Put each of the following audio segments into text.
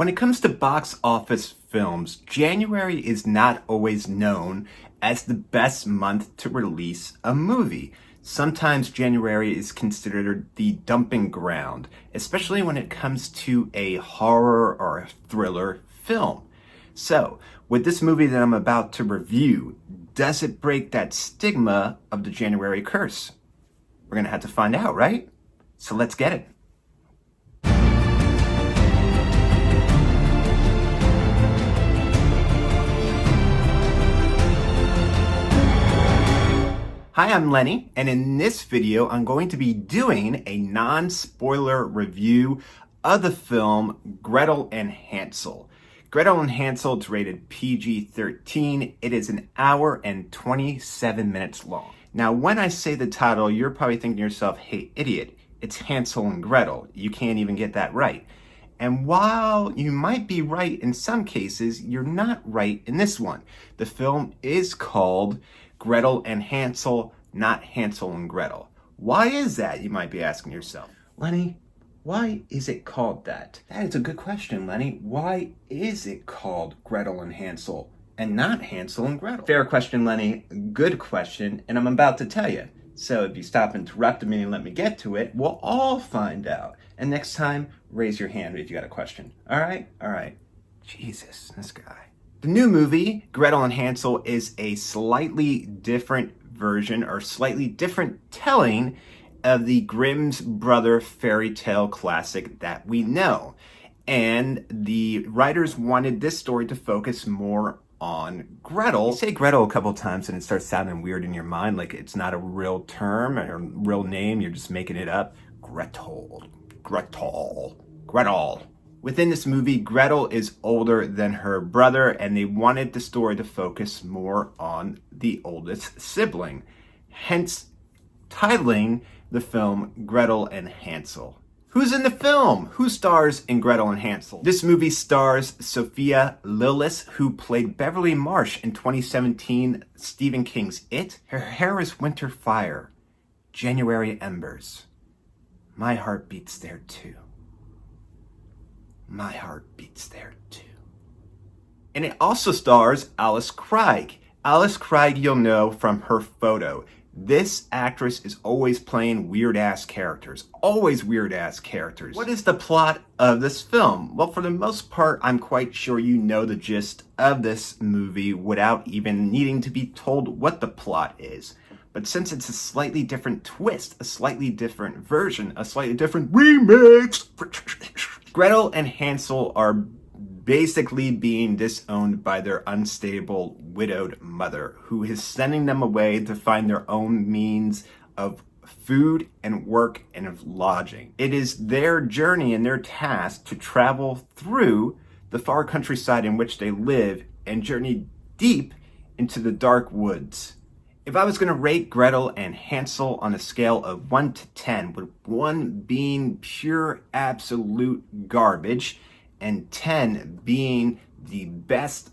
When it comes to box office films, January is not always known as the best month to release a movie. Sometimes January is considered the dumping ground, especially when it comes to a horror or a thriller film. So, with this movie that I'm about to review, does it break that stigma of the January curse? We're gonna have to find out, right? So let's get it. Hi, I'm Lenny, and in this video, I'm going to be doing a non-spoiler review of the film Gretel and Hansel. Gretel and Hansel is rated PG-13. It is an hour and 27 minutes long. Now, when I say the title, you're probably thinking to yourself, hey, idiot, it's Hansel and Gretel. You can't even get that right. And while you might be right in some cases, you're not right in this one. The film is called Gretel and Hansel, not Hansel and Gretel. Why is that, you might be asking yourself? Lenny, why is it called that? That is a good question, Lenny. Why is it called Gretel and Hansel and not Hansel and Gretel? Fair question, Lenny. Good question, and I'm about to tell you. So if you stop interrupting me and let me get to it, we'll all find out. And next time, raise your hand if you got a question. All right? All right. Jesus, this guy. The new movie, Gretel and Hansel, is a slightly different version or slightly different telling of the Grimm's Brother fairy tale classic that we know. And the writers wanted this story to focus more on Gretel. You say Gretel a couple times and it starts sounding weird in your mind, like it's not a real term or real name, you're just making it up. Gretel. Within this movie, Gretel is older than her brother, and they wanted the story to focus more on the oldest sibling, hence titling the film Gretel and Hansel. Who's in the film? Who stars in Gretel and Hansel? This movie stars Sophia Lillis, who played Beverly Marsh in 2017 Stephen King's It. Her hair is winter fire, January embers. My heart beats there too. My heart beats there too. And it also stars Alice Krige. Alice Krige you'll know from her photo. This actress is always playing weird-ass characters. Always weird-ass characters. What is the plot of this film? Well, for the most part, I'm quite sure you know the gist of this movie without even needing to be told what the plot is. But since it's a slightly different twist, a slightly different version, a slightly different remix, Gretel and Hansel are basically being disowned by their unstable, widowed mother, who is sending them away to find their own means of food and work and of lodging. It is their journey and their task to travel through the far countryside in which they live and journey deep into the dark woods. If I was going to rate Gretel and Hansel on a scale of 1 to 10, with 1 being pure absolute garbage and 10 being the best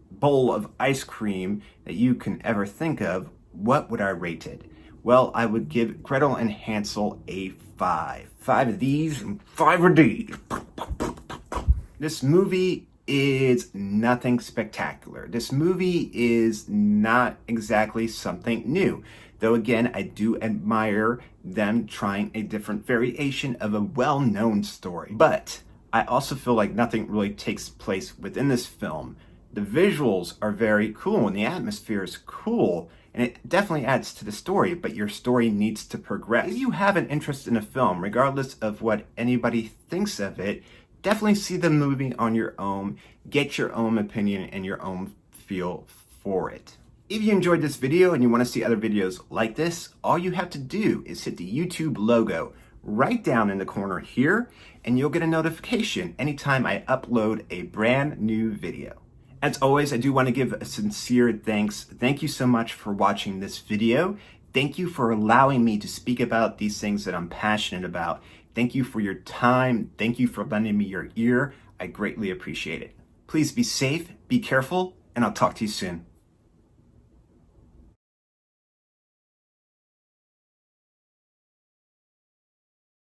bowl of ice cream that you can ever think of, what would I rate it? Well, I would give Gretel and Hansel a 5. 5 of these and 5 of these. This movie is nothing spectacular. This movie is not exactly something new. Though again, I do admire them trying a different variation of a well-known story. But I also feel like nothing really takes place within this film. The visuals are very cool and the atmosphere is cool and it definitely adds to the story, but your story needs to progress. If you have an interest in a film, regardless of what anybody thinks of it, definitely see the movie on your own, get your own opinion and your own feel for it. If you enjoyed this video and you want to see other videos like this, all you have to do is hit the YouTube logo right down in the corner here, and you'll get a notification anytime I upload a brand new video. As always, I do want to give a sincere thanks. Thank you so much for watching this video. Thank you for allowing me to speak about these things that I'm passionate about. Thank you for your time. Thank you for lending me your ear. I greatly appreciate it. Please be safe, be careful, and I'll talk to you soon.